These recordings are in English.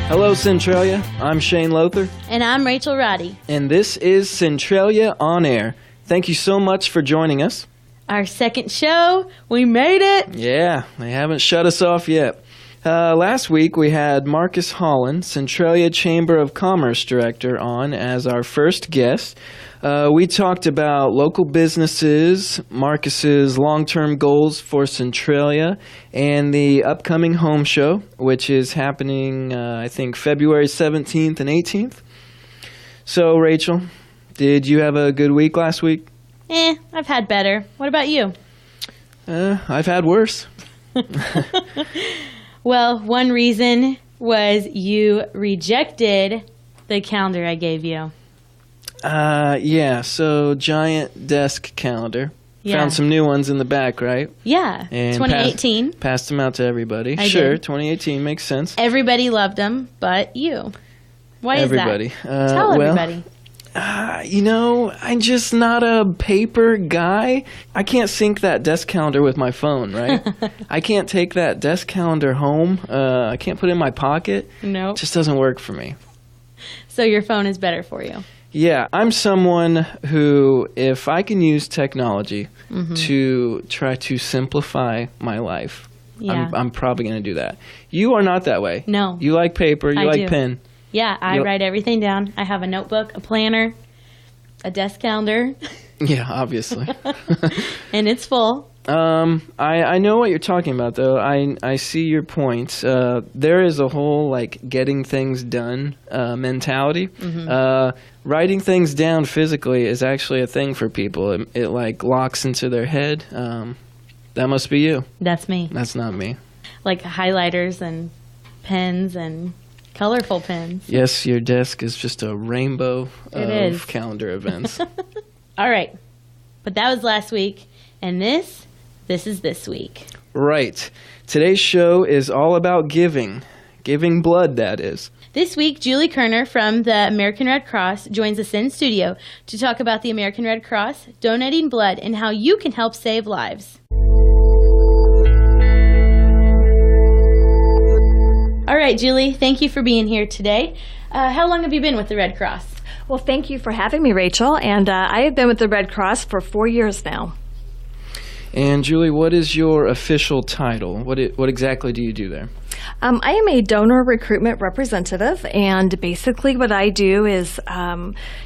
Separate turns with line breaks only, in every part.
Hello, Centralia. I'm Shane Lothar.
And I'm Rachel Roddy.
And this is Centralia On Air. Thank you so much for joining us.
Our second show. We made it.
Yeah, they haven't shut us off yet. Last week, we had Marcus Holland, Centralia Chamber of Commerce Director, on as our first guest. We talked about local businesses, Marcus's long-term goals for Centralia, and the upcoming home show, which is happening, I think, February 17th and 18th. So, Rachel, did you have a good week last week?
I've had better. What about you?
I've had worse.
Well, one reason was you rejected the calendar I gave you.
Yeah, so giant desk calendar.
Yeah.
Found some new ones in the back, right?
Yeah,
And
2018.
Passed them out to everybody.
I
Sure,
did.
2018 makes sense.
Everybody loved them, but you. Why is that?
Everybody.
Tell everybody.
I'm just not a paper guy. I can't sync that desk calendar with my phone, right? I can't take that desk calendar home. I can't put it in my pocket.
No.
It just doesn't work for me.
So your phone is better for you.
Yeah, I'm someone who, if I can use technology to try to simplify my life,
Yeah.
I'm probably going to do that. You are not that way.
No.
You like paper. You
I
like
do.
pen.
Yeah, I write everything down. I have a notebook, a planner, a desk calendar,
Yeah, obviously.
and it's full.
I know what you're talking about, though. I see your point. There is a whole, getting things done mentality. Writing things down physically is actually a thing for people. It locks into their head. That must be you.
That's me.
That's not me.
Like highlighters and pens and colorful pens.
Yes, your desk is just a rainbow
It
of
is.
calendar events.
All right. But that was last week. And this is this week.
Right. Today's show is all about giving. Giving blood, that is.
This week, Julie Kerner from the American Red Cross joins us in studio to talk about the American Red Cross, donating blood, and how you can help save lives. All right, Julie, thank you for being here today. How long have you been with the Red Cross?
Well, thank you for having me, Rachel. And I have been with the Red Cross for 4 years now.
And Julie, what is your official title? What exactly do you do there?
I am a donor recruitment representative, and basically what I do is,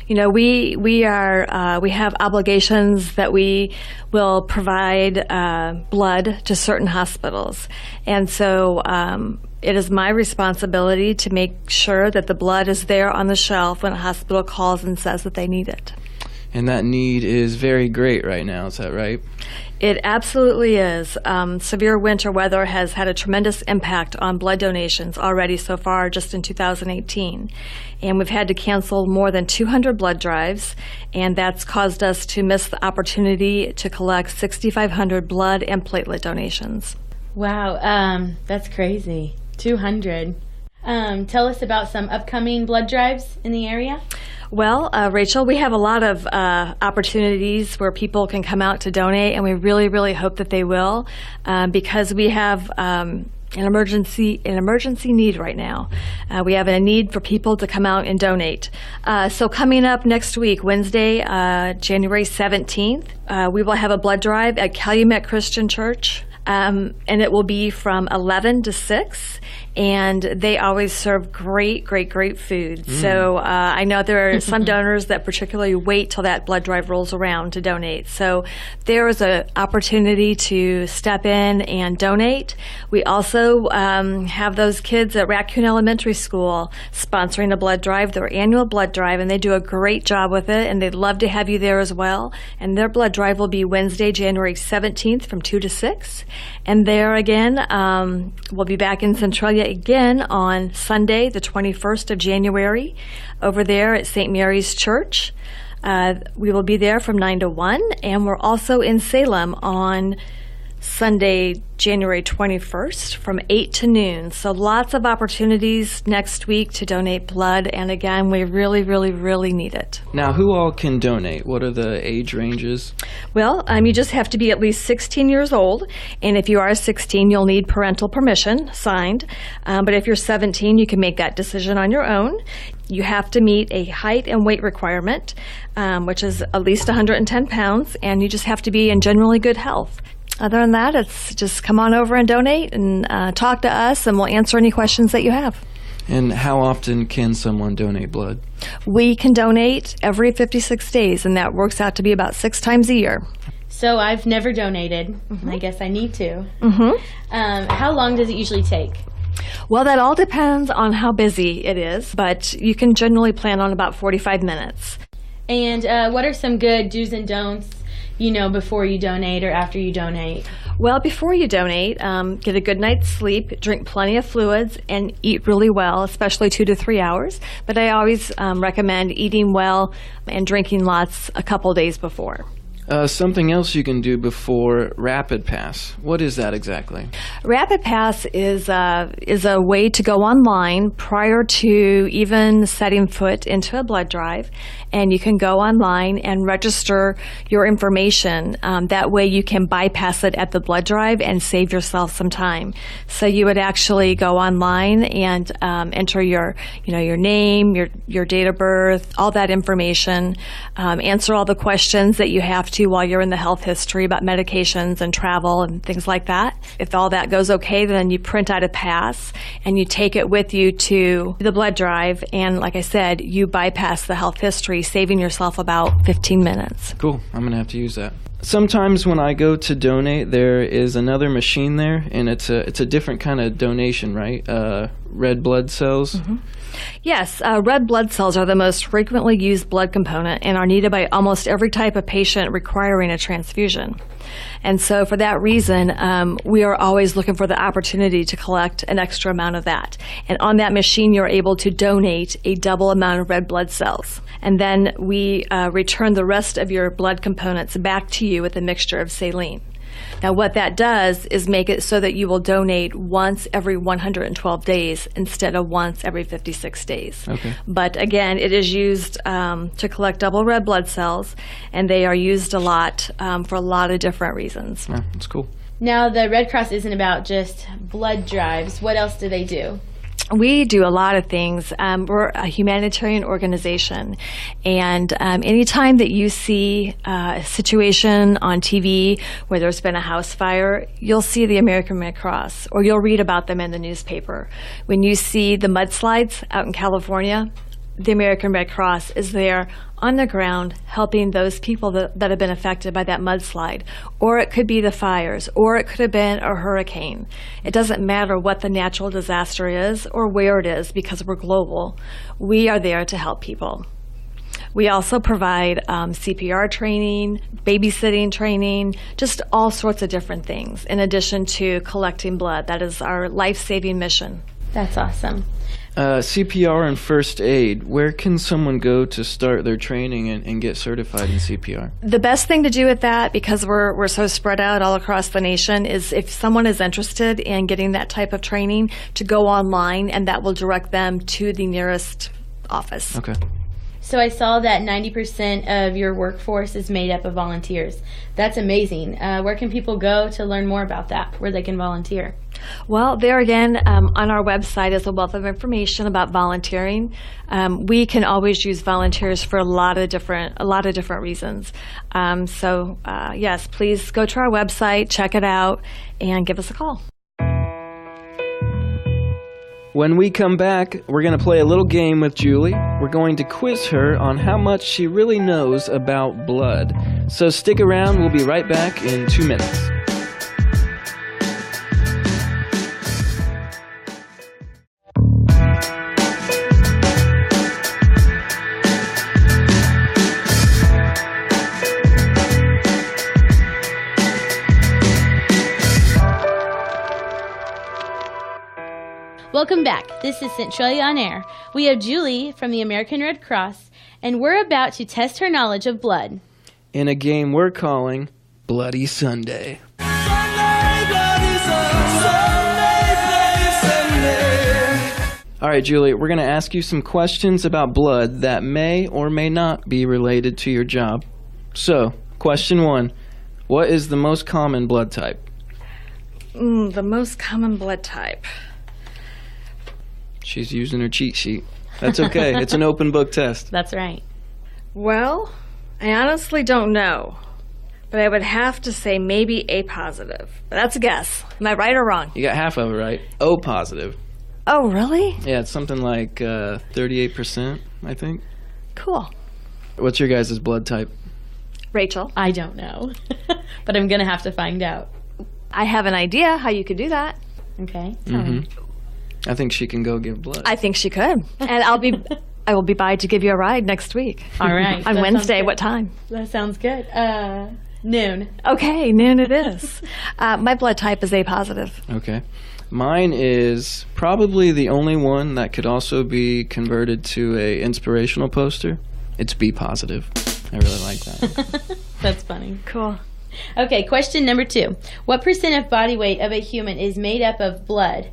we have obligations that we will provide blood to certain hospitals, and so it is my responsibility to make sure that the blood is there on the shelf when a hospital calls and says that they need it.
And that need is very great right now, is that right?
It absolutely is. Severe winter weather has had a tremendous impact on blood donations already so far just in 2018. And we've had to cancel more than 200 blood drives, and that's caused us to miss the opportunity to collect 6,500 blood and platelet donations.
Wow, that's crazy. 200. Tell us about some upcoming blood drives in the area.
Well, Rachel, we have a lot of opportunities where people can come out to donate, and we really, really hope that they will, because we have an emergency need right now. We have a need for people to come out and donate. So coming up next week, Wednesday, January 17th, we will have a blood drive at Calumet Christian Church. And it will be from 11 to 6, and they always serve great food. So I know there are some donors that particularly wait till that blood drive rolls around to donate. So there is an opportunity to step in and donate. We also have those kids at Raccoon Elementary School sponsoring a blood drive, their annual blood drive, and they do a great job with it, and they'd love to have you there as well. And their blood drive will be Wednesday, January 17th from 2 to 6. And there again, we'll be back in Centralia again on Sunday, the 21st of January, over there at St. Mary's Church. We will be there from 9 to 1, and we're also in Salem on Sunday, January 21st from 8 to noon. So lots of opportunities next week to donate blood. And again, we really, really, really need it.
Now, who all can donate? What are the age ranges?
Well, you just have to be at least 16 years old. And if you are 16, you'll need parental permission signed. But if you're 17, you can make that decision on your own. You have to meet a height and weight requirement, which is at least 110 pounds, and you just have to be in generally good health. Other than that, it's just come on over and donate and talk to us, and we'll answer any questions that you have.
And how often can someone donate blood?
We can donate every 56 days, and that works out to be about 6 times a year.
So I've never donated, and I guess I need to. How long does it usually take?
Well, that all depends on how busy it is, but you can generally plan on about 45 minutes.
And what are some good do's and don'ts, before you donate or after you donate?
Well, before you donate, get a good night's sleep, drink plenty of fluids, and eat really well, especially 2 to 3 hours. But I always recommend eating well and drinking lots a couple days before.
Something else you can do before Rapid Pass. What is that exactly?
Rapid Pass is a way to go online prior to even setting foot into a blood drive, and you can go online and register your information. That way you can bypass it at the blood drive and save yourself some time. So you would actually go online and enter your name, your date of birth, all that information, answer all the questions that you have to while you're in the health history about medications and travel and things like that. If all that goes okay, then you print out a pass and you take it with you to the blood drive. And like I said, you bypass the health history, saving yourself about 15 minutes.
Cool. I'm going to have to use that. Sometimes when I go to donate, there is another machine there, and it's a different kind of donation, right? Red blood cells.
Yes, red blood cells are the most frequently used blood component and are needed by almost every type of patient requiring a transfusion. And so for that reason, we are always looking for the opportunity to collect an extra amount of that. And on that machine, you're able to donate a double amount of red blood cells. And then we return the rest of your blood components back to you with a mixture of saline. Now, what that does is make it so that you will donate once every 112 days instead of once every 56 days.
Okay.
But again, it is used to collect double red blood cells, and they are used a lot for a lot of different reasons.
Yeah, that's cool.
Now, the Red Cross isn't about just blood drives. What else do they do?
We do a lot of things. We're a humanitarian organization, and anytime that you see a situation on TV where there's been a house fire, you'll see the American Red Cross, or you'll read about them in the newspaper. When you see the mudslides out in California, the American Red Cross is there on the ground helping those people that have been affected by that mudslide. Or it could be the fires, or it could have been a hurricane. It doesn't matter what the natural disaster is or where it is, because we're global. We are there to help people. We also provide CPR training, babysitting training, just all sorts of different things, in addition to collecting blood. That is our life-saving mission.
That's awesome.
CPR and first aid, where can someone go to start their training and get certified in CPR?
The best thing to do with that, because we're so spread out all across the nation, is if someone is interested in getting that type of training, to go online, and that will direct them to the nearest office.
Okay.
So I saw that 90% of your workforce is made up of volunteers. That's amazing. Where can people go to learn more about that, where they can volunteer?
Well, there again, on our website is a wealth of information about volunteering. We can always use volunteers for a lot of different reasons. Yes, please go to our website, check it out, and give us a call.
When we come back, we're going to play a little game with Julie. We're going to quiz her on how much she really knows about blood. So stick around. We'll be right back in 2 minutes.
Welcome back. This is Centralia on Air. We have Julie from the American Red Cross, and we're about to test her knowledge of blood.
In a game we're calling Bloody Sunday.
Sunday!
All right, Julie, we're going to ask you some questions about blood that may or may not be related to your job. So, question 1, what is the most common blood type?
The most common blood type.
She's using her cheat sheet. That's okay. It's an open book test.
That's right.
Well, I honestly don't know, but I would have to say maybe A positive. But that's a guess. Am I right or wrong?
You got half of it right. O positive.
Oh, really?
Yeah, it's something like 38%, I think.
Cool.
What's your guys' blood type?
Rachel?
I don't know, but I'm going to have to find out.
I have an idea how you could do that.
Okay, tell me.
I think she can go give blood.
I think she could. And I will be by to give you a ride next week.
All right.
On
that
Wednesday,
sounds good.
what time?
That sounds good. Noon.
Okay, noon it is. My blood type is A positive.
Okay. Mine is probably the only one that could also be converted to a inspirational poster. It's B positive. I really like that.
That's funny.
Cool.
Okay, question number 2. What percent of body weight of a human is made up of blood?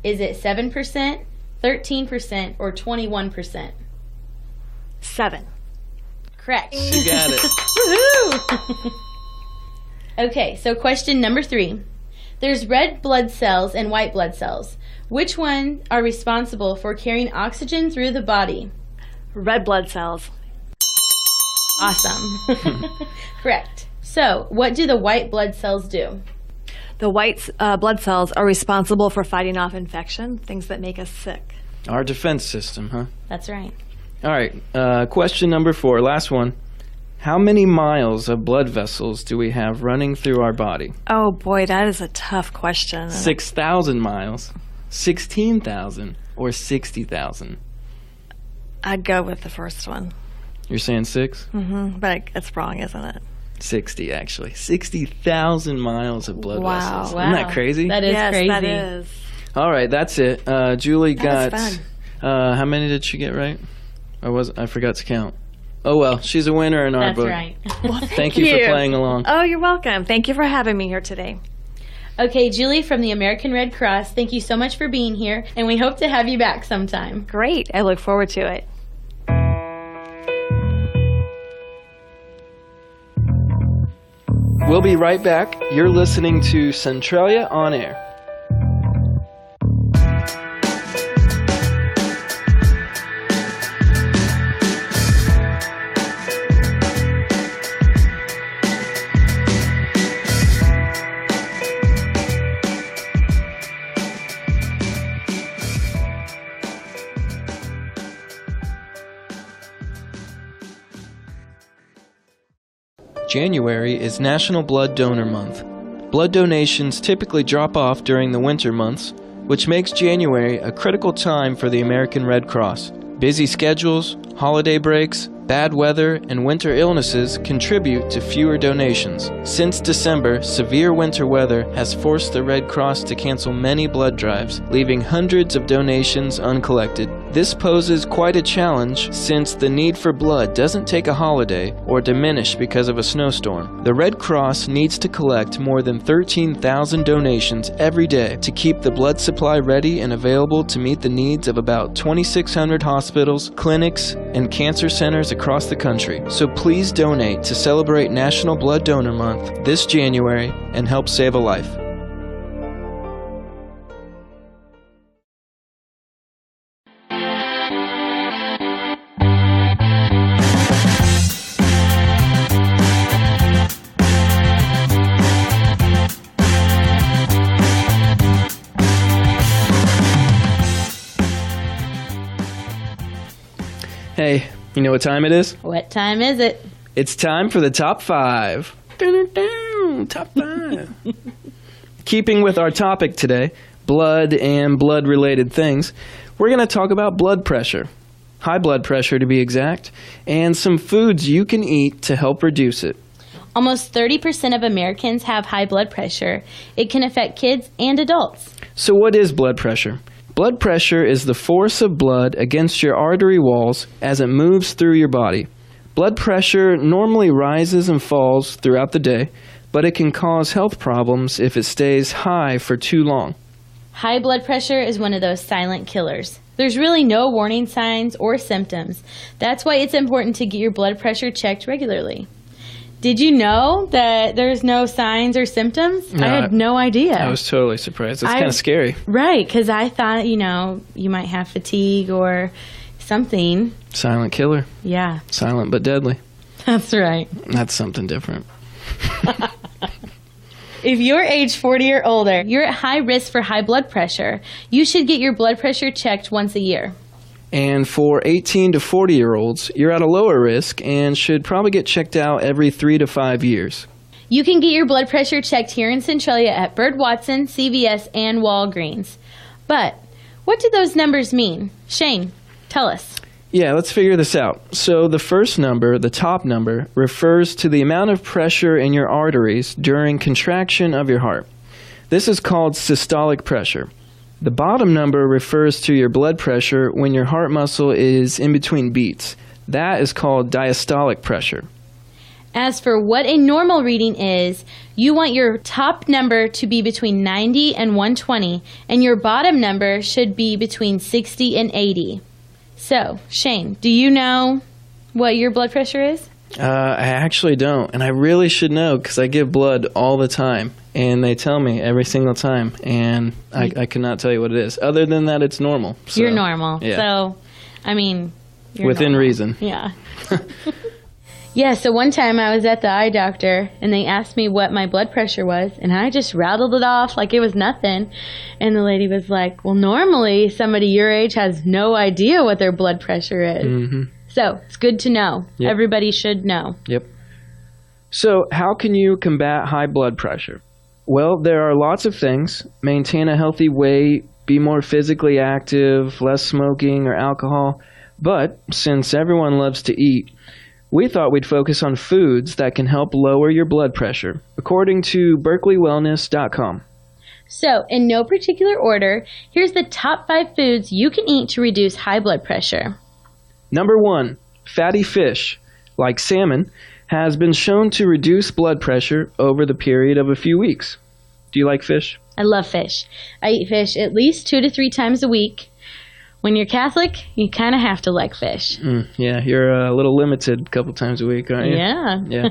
Is it 7%, 13%, or 21%?
7.
Correct.
She got it.
Woohoo! Okay, so question number 3. There's red blood cells and white blood cells. Which one are responsible for carrying oxygen through the body?
Red blood cells.
Awesome. Correct. So, what do the white blood cells do?
The white blood cells are responsible for fighting off infection, things that make us sick.
Our defense system, huh?
That's right.
All right. Question number 4, last one. How many miles of blood vessels do we have running through our body?
Oh boy, that is a tough question.
6,000 miles, 16,000, or 60,000?
I'd go with the first one.
You're saying 6?
But it's wrong, isn't it?
60, actually. 60,000 miles of blood
Wow.
vessels. Isn't that crazy?
That is
Yes,
crazy.
that is.
All right, that's it. Julie
That
got...
was
how many did she get right? I forgot to count. Oh, well, she's a winner in our
That's
book.
right.
Well,
Thank you for playing along.
Oh, you're welcome. Thank you for having me here today.
Okay, Julie from the American Red Cross, thank you so much for being here, and we hope to have you back sometime.
Great. I look forward to it.
We'll be right back. You're listening to Centralia on Air. January is National Blood Donor Month. Blood donations typically drop off during the winter months, which makes January a critical time for the American Red Cross. Busy schedules, holiday breaks, bad weather, and winter illnesses contribute to fewer donations. Since December, severe winter weather has forced the Red Cross to cancel many blood drives, leaving hundreds of donations uncollected. This poses quite a challenge since the need for blood doesn't take a holiday or diminish because of a snowstorm. The Red Cross needs to collect more than 13,000 donations every day to keep the blood supply ready and available to meet the needs of about 2,600 hospitals, clinics, and cancer centers across the country. So please donate to celebrate National Blood Donor Month this January and help save a life. Hey, you know what time it is?
What time is it?
It's time for the top 5. Top 5. Keeping with our topic today, blood and blood-related things, we're going to talk about blood pressure, high blood pressure to be exact, and some foods you can eat to help reduce it.
Almost 30% of Americans have high blood pressure. It can affect kids and adults.
So what is blood pressure? Blood pressure is the force of blood against your artery walls as it moves through your body. Blood pressure normally rises and falls throughout the day, but it can cause health problems if it stays high for too long.
High blood pressure is one of those silent killers. There's really no warning signs or symptoms. That's why it's important to get your blood pressure checked regularly. Did you know that there's no signs or symptoms?
No,
I had no idea.
I was totally surprised. It's kind of scary.
Right, because I thought, you might have fatigue or something.
Silent killer.
Yeah.
Silent but deadly.
That's right.
That's something different.
If you're age 40 or older, you're at high risk for high blood pressure. You should get your blood pressure checked once a year.
And for 18 to 40-year-olds, you're at a lower risk and should probably get checked out every 3 to 5 years.
You can get your blood pressure checked here in Centralia at Bird Watson, CVS, and Walgreens. But what do those numbers mean? Shane, tell us.
Yeah, let's figure this out. So the first number, the top number, refers to the amount of pressure in your arteries during contraction of your heart. This is called systolic pressure. The bottom number refers to your blood pressure when your heart muscle is in between beats. That is called diastolic pressure.
As for what a normal reading is, you want your top number to be between 90 and 120, and your bottom number should be between 60 and 80. So, Shane, do you know what your blood pressure is?
I actually don't, and I really should know because I give blood all the time, and they tell me every single time, and I cannot tell you what it is. Other than that, it's normal. So,
you're normal.
Yeah.
So, you're
within
normal.
reason.
Yeah. Yeah, so one time I was at the eye doctor, and they asked me what my blood pressure was, and I just rattled it off like it was nothing. And the lady was like, well, normally somebody your age has no idea what their blood pressure is.
Mm-hmm.
So it's good to know.
Yep.
Everybody should know.
Yep. So how can you combat high blood pressure? Well, there are lots of things. Maintain a healthy weight, be more physically active, less smoking or alcohol. But since everyone loves to eat, we thought we'd focus on foods that can help lower your blood pressure, according to berkeley.wellness.com.
So, in no particular order, here's the top 5 foods you can eat to reduce high blood pressure.
Number 1, fatty fish, like salmon, has been shown to reduce blood pressure over the period of a few weeks. Do you like fish?
I love fish. I eat fish at least 2 to 3 times a week. When you're Catholic, you kind of have to like fish.
Yeah, you're a little limited a couple times a week, aren't you?
Yeah.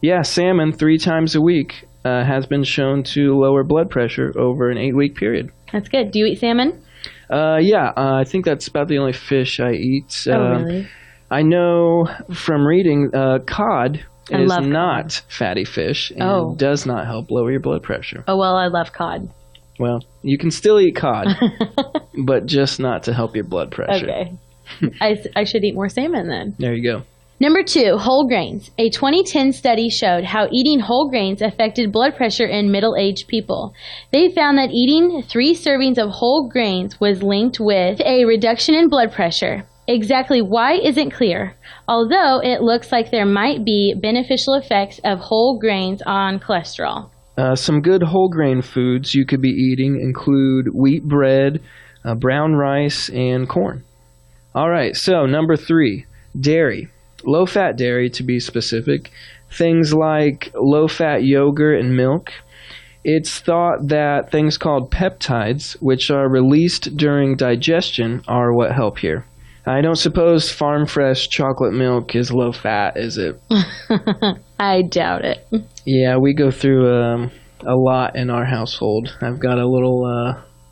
Yeah, salmon 3 times a week has been shown to lower blood pressure over an 8-week period.
That's good. Do you eat salmon?
I think that's about the only fish I eat.
Really?
I know from reading cod is
love
not
cod.
fatty fish and does not help lower your blood pressure.
Oh, well, I love cod.
Well, you can still eat cod, but just not to help your blood pressure.
Okay. I should eat more salmon then.
There you go.
Number 2, whole grains. A 2010 study showed how eating whole grains affected blood pressure in middle-aged people. They found that eating 3 servings of whole grains was linked with a reduction in blood pressure. Exactly why isn't clear, although it looks like there might be beneficial effects of whole grains on cholesterol.
Some good whole grain foods you could be eating include wheat bread, brown rice, and corn. All right, so number 3, dairy. Low-fat dairy, to be specific. Things like low-fat yogurt and milk. It's thought that things called peptides, which are released during digestion, are what help here. I don't suppose farm-fresh chocolate milk is low-fat, is it?
I doubt it.
Yeah, we go through a lot in our household. I've got a little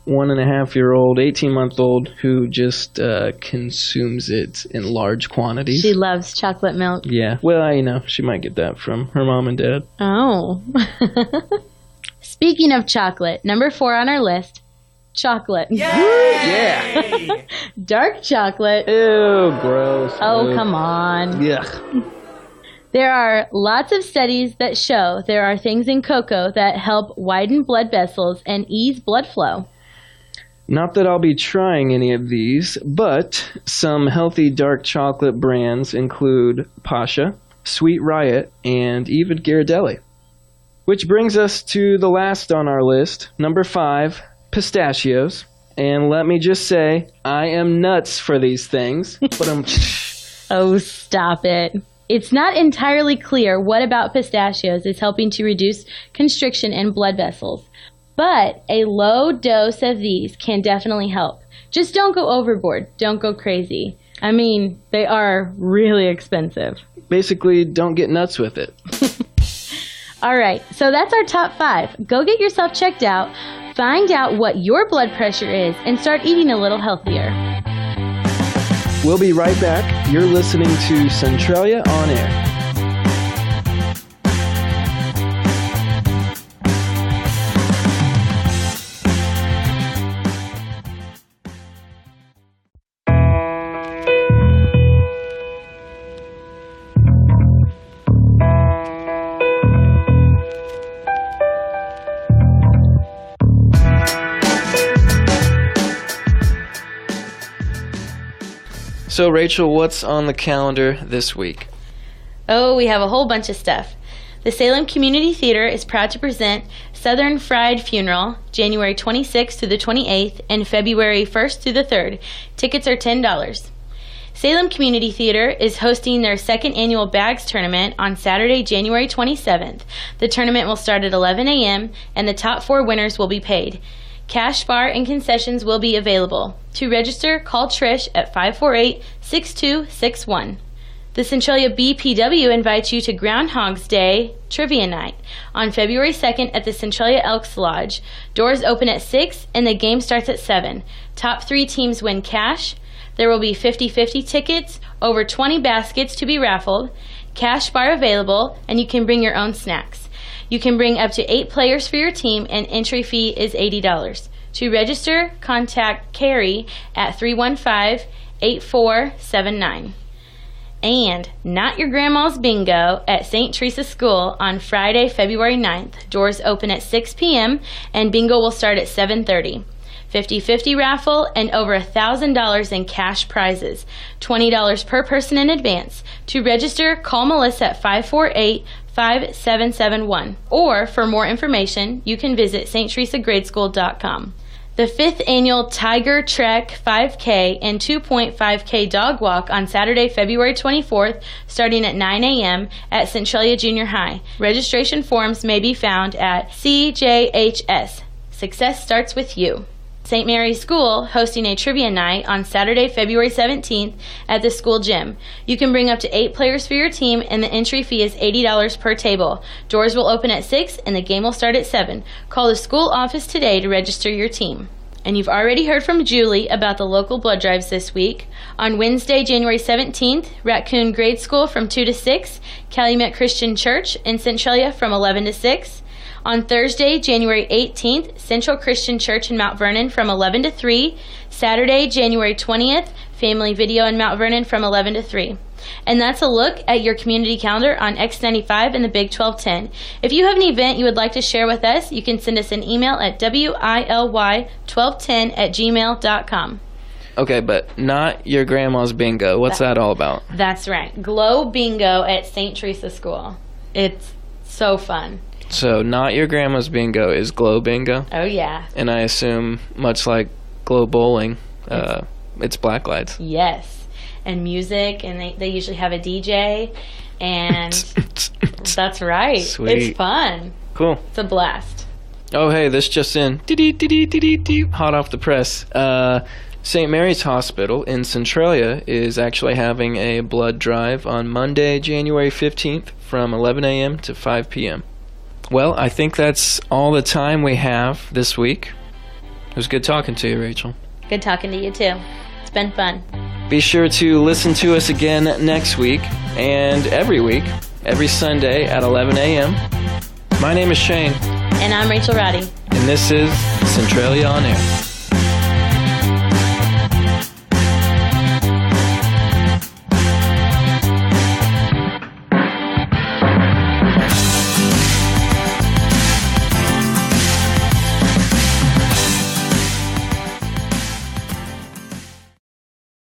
1.5-year-old, 18-month-old who just consumes it in large quantities.
She loves chocolate milk.
Yeah, well, she might get that from her mom and dad.
Oh. Speaking of chocolate, number 4 on our list, chocolate.
Yay! Yeah.
Dark chocolate.
Ew, gross.
Oh, come on.
Yuck.
There are lots of studies that show there are things in cocoa that help widen blood vessels and ease blood flow.
Not that I'll be trying any of these, but some healthy dark chocolate brands include Pasha, Sweet Riot, and even Ghirardelli. Which brings us to the last on our list, number 5, pistachios. And let me just say, I am nuts for these things.
Oh, stop it. It's not entirely clear what about pistachios is helping to reduce constriction in blood vessels, but a low dose of these can definitely help. Just don't go overboard. Don't go crazy. I mean, they are really expensive.
Basically, don't get nuts with it.
All right, so that's our top 5. Go get yourself checked out, find out what your blood pressure is, and start eating a little healthier.
We'll be right back. You're listening to Centralia on Air. So, Rachel, what's on the calendar this week?
Oh, we have a whole bunch of stuff. The Salem Community Theater is proud to present Southern Fried Funeral, January 26th through the 28th and February 1st through the 3rd. Tickets are $10. Salem Community Theater is hosting their second annual Bags Tournament on Saturday, January 27th. The tournament will start at 11 a.m. and the top 4 winners will be paid. Cash bar and concessions will be available. To register, call Trish at 548-6261. The Centralia BPW invites you to Groundhog's Day Trivia Night on February 2nd at the Centralia Elks Lodge. Doors open at 6 and the game starts at 7. Top 3 teams win cash. There will be 50-50 tickets, over 20 baskets to be raffled, cash bar available, and you can bring your own snacks. You can bring up to 8 players for your team, and entry fee is $80. To register, contact Carrie at 315-8479. And Not Your Grandma's Bingo at St. Teresa School on Friday, February 9th. Doors open at 6 p.m. and bingo will start at 7:30. 50-50 raffle and over $1,000 in cash prizes. $20 per person in advance. To register, call Melissa at 548-5771. Or for more information, you can visit stteresagradeschool.com. The 5th annual Tiger Trek 5K and 2.5K Dog Walk on Saturday, February 24th, starting at 9 a.m. at Centralia Junior High. Registration forms may be found at CJHS. Success starts with you. St. Mary's School hosting a trivia night on Saturday, February 17th at the school gym. You can bring up to 8 players for your team and the entry fee is $80 per table. Doors will open at 6 and the game will start at 7. Call the school office today to register your team. And you've already heard from Julie about the local blood drives this week. On Wednesday, January 17th, Raccoon Grade School from 2 to 6, Calumet Christian Church in Centralia from 11 to 6. On Thursday, January 18th, Central Christian Church in Mount Vernon from 11 to 3. Saturday, January 20th, Family Video in Mount Vernon from 11 to 3. And that's a look at your community calendar on X95 and the Big 1210. If you have an event you would like to share with us, you can send us an email at WILY1210@gmail.com.
Okay, but Not Your Grandma's Bingo. What's that all about?
That's right. Glow Bingo at St. Teresa School. It's so fun.
So, Not Your Grandma's Bingo is Glow Bingo?
Oh, yeah.
And I assume, much like Glow Bowling, it's black lights.
Yes. And music, and they usually have a DJ, and that's right.
Sweet.
It's fun.
Cool.
It's a blast.
Oh, hey, this just in. Hot off the press. St. Mary's Hospital in Centralia is actually having a blood drive on Monday, January 15th from 11 a.m. to 5 p.m. Well, I think that's all the time we have this week. It was good talking to you, Rachel.
Good talking to you, too. It's been fun.
Be sure to listen to us again next week and every week, every Sunday at 11 a.m. My name is Shane.
And I'm Rachel Roddy.
And this is Centralia on Air.